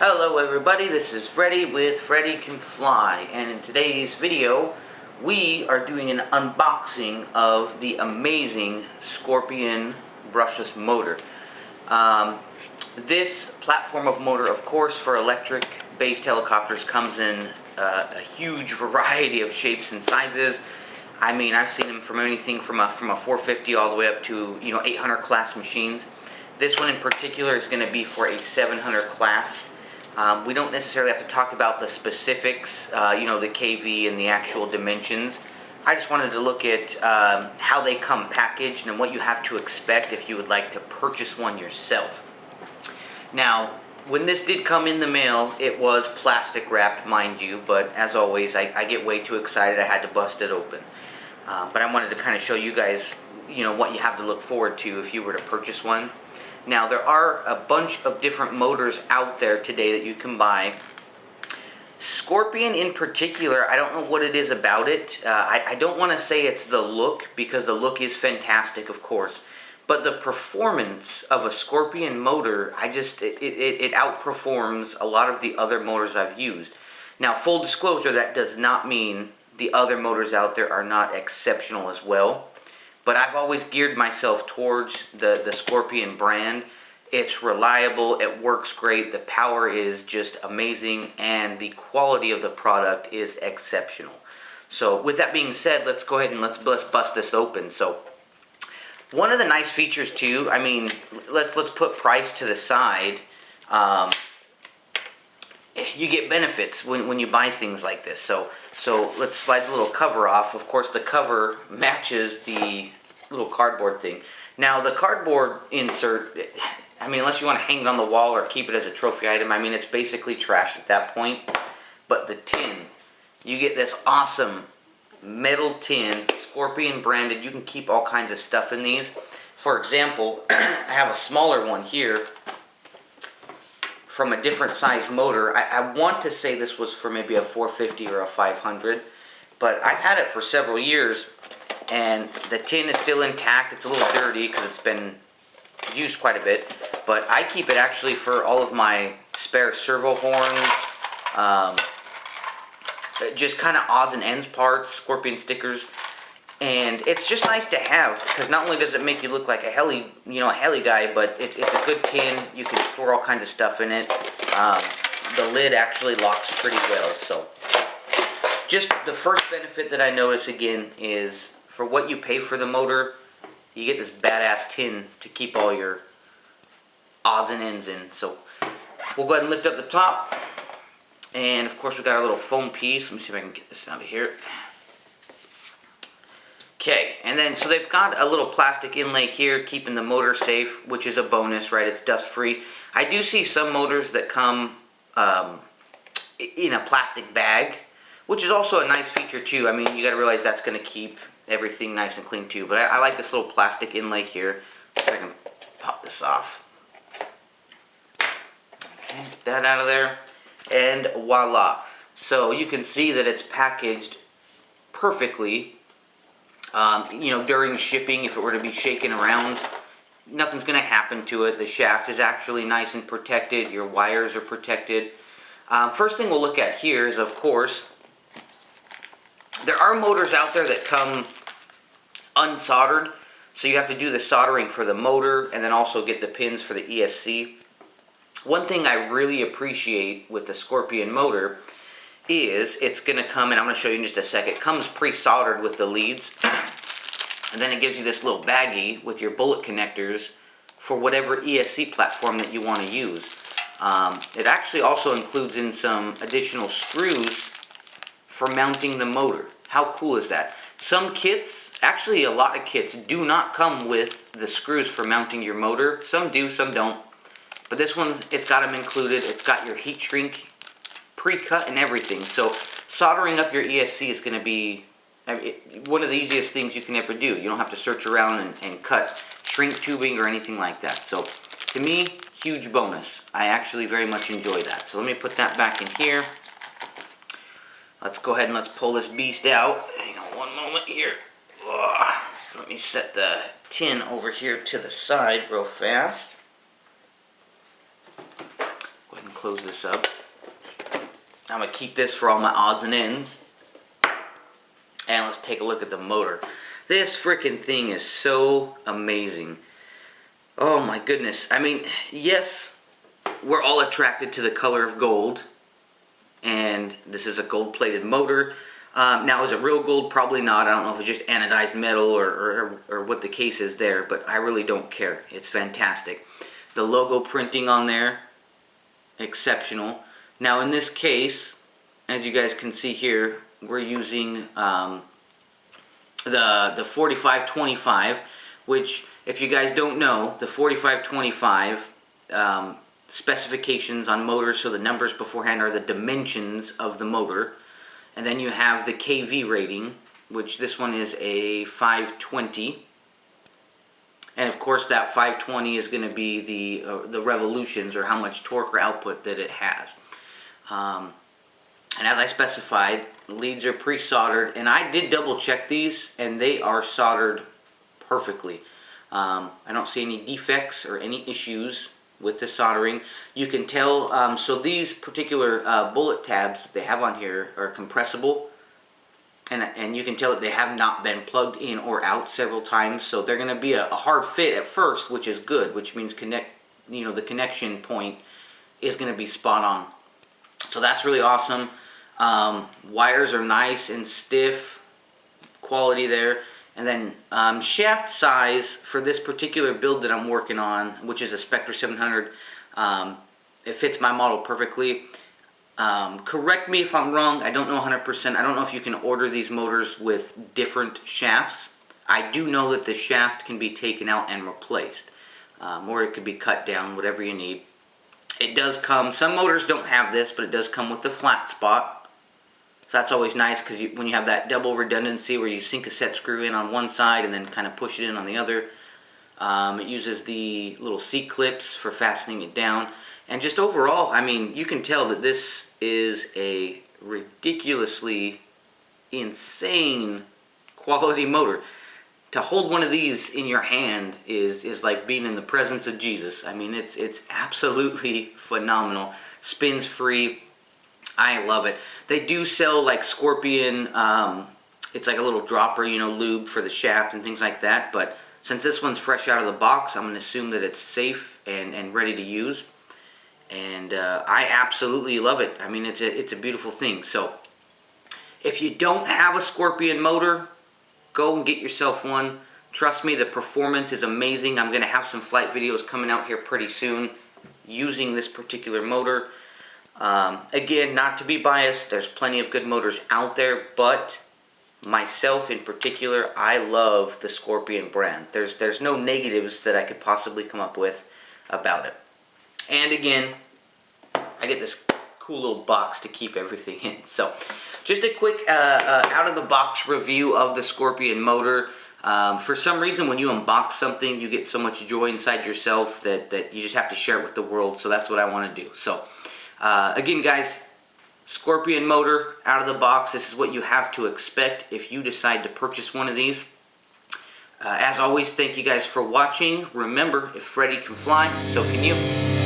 Hello everybody, this is Freddy with FreddyCanFly, and in today's video we are doing an unboxing of the amazing Scorpion brushless motor. This platform of motor, of course, for electric based helicopters comes in a huge variety of shapes and sizes. I mean, I've seen them from anything from a 450 all the way up to 800 class machines. This one in particular is going to be for a 700 class. We don't necessarily have to talk about the specifics, the KV and the actual dimensions. I just wanted to look at how they come packaged and what you have to expect if you would like to purchase one yourself. Now, when this did come in the mail, it was plastic wrapped, mind you, but as always, I get way too excited. I had to bust it open. But I wanted to kind of show you guys, what you have to look forward to if you were to purchase one. Now, there are a bunch of different motors out there today that you can buy. Scorpion in particular, I don't know what it is about it. I don't want to say it's the look, because the look is fantastic, of course. But the performance of a Scorpion motor, it outperforms a lot of the other motors I've used. Now, full disclosure, that does not mean the other motors out there are not exceptional as well. But I've always geared myself towards the Scorpion brand. It's reliable, it works great, the power is just amazing, and the quality of the product is exceptional. So with that being said, let's go ahead and let's bust this open. So one of the nice features too, I mean, let's put price to the side. You get benefits when you buy things like this. So let's slide the little cover off. Of course, the cover matches the little cardboard thing. Now, the cardboard insert, I mean, unless you want to hang it on the wall or keep it as a trophy item, I mean, it's basically trash at that point. But the tin, you get this awesome metal tin, Scorpion branded. You can keep all kinds of stuff in these. For example, I have a smaller one here from a different size motor. I want to say this was for maybe a 450 or a 500, but I've had it for several years, and the tin is still intact. It's a little dirty because it's been used quite a bit, but I keep it actually for all of my spare servo horns, just kind of odds and ends parts, Scorpion stickers. And it's just nice to have, because not only does it make you look like a heli guy, but it's a good tin. You can store all kinds of stuff in it. The lid actually locks pretty well. So just the first benefit that I notice again is for what you pay for the motor, you get this badass tin to keep all your odds and ends in. So we'll go ahead and lift up the top. And of course we got our little foam piece. Let me see if I can get this out of here. Okay, and then so they've got a little plastic inlay here keeping the motor safe, which is a bonus, right? It's dust free. I do see some motors that come in a plastic bag, which is also a nice feature too. I mean, you got to realize that's going to keep everything nice and clean too. But I like this little plastic inlay here. So I can pop this off. Okay, get that out of there, and voila. So you can see that it's packaged perfectly. During shipping, if it were to be shaken around, nothing's going to happen to it. The shaft is actually nice and protected. Your wires are protected. First thing we'll look at here is, of course, there are motors out there that come unsoldered, so you have to do the soldering for the motor and then also get the pins for the ESC. One thing I really appreciate with the Scorpion motor is it's going to come, and I'm going to show you in just a second, it comes pre-soldered with the leads, and then it gives you this little baggie with your bullet connectors for whatever ESC platform that you want to use. It actually also includes in some additional screws for mounting the motor. How cool is that? Some kits, actually a lot of kits, do not come with the screws for mounting your motor. Some do, some don't. But this one, it's got them included. It's got your heat shrink pre-cut and everything. So soldering up your ESC is going to be one of the easiest things you can ever do. You don't have to search around and cut shrink tubing or anything like that. So to me, huge bonus. I actually very much enjoy that. So let me put that back in here. Let's go ahead and let's pull this beast out. Hang on one moment here. Let me set the tin over here to the side real fast. Go ahead and close this up. I'm going to keep this for all my odds and ends. And let's take a look at the motor. This freaking thing is so amazing. Oh my goodness. I mean, yes, we're all attracted to the color of gold. And this is a gold-plated motor. Now, is it real gold? Probably not. I don't know if it's just anodized metal or what the case is there, but I really don't care. It's fantastic. The logo printing on there, exceptional. Now, in this case, as you guys can see here, we're using the 4525, which, if you guys don't know, the 4525 specifications on motors, so the numbers beforehand are the dimensions of the motor, and then you have the kV rating, which this one is a 520, and of course that 520 is going to be the revolutions, or how much torque or output that it has. And as I specified, leads are pre-soldered, and I did double check these, and they are soldered perfectly. I don't see any defects or any issues with the soldering. You can tell, so these particular bullet tabs that they have on here are compressible, and you can tell that they have not been plugged in or out several times, so they're going to be a hard fit at first, which is good, which means the connection point is going to be spot on. So that's really awesome. Wires are nice and stiff, quality there. And then shaft size for this particular build that I'm working on, which is a Spectre 700, it fits my model perfectly. Correct me if I'm wrong, I don't know 100%. I don't know if you can order these motors with different shafts. I do know that the shaft can be taken out and replaced, or it could be cut down, whatever you need. It does come, some motors don't have this, but it does come with the flat spot. So that's always nice, because when you have that double redundancy where you sink a set screw in on one side and then kind of push it in on the other. It uses the little C-clips for fastening it down. And just overall, I mean, you can tell that this is a ridiculously insane quality motor. To hold one of these in your hand is like being in the presence of Jesus. I mean, it's absolutely phenomenal. Spins free. I love it. They do sell like Scorpion, it's like a little dropper, lube for the shaft and things like that. But since this one's fresh out of the box, I'm going to assume that it's safe and ready to use. And I absolutely love it. I mean, it's a beautiful thing. So if you don't have a Scorpion motor, go and get yourself one. Trust me, the performance is amazing. I'm going to have some flight videos coming out here pretty soon using this particular motor. Again, not to be biased, there's plenty of good motors out there, but myself in particular, I love the Scorpion brand. There's no negatives that I could possibly come up with about it. And again, I get this cool little box to keep everything in. So, just a quick out-of-the-box review of the Scorpion motor. For some reason, when you unbox something, you get so much joy inside yourself that you just have to share it with the world, so that's what I want to do. So, again, guys, Scorpion motor, out of the box, this is what you have to expect if you decide to purchase one of these. As always, thank you guys for watching. Remember, if Freddy can fly, so can you.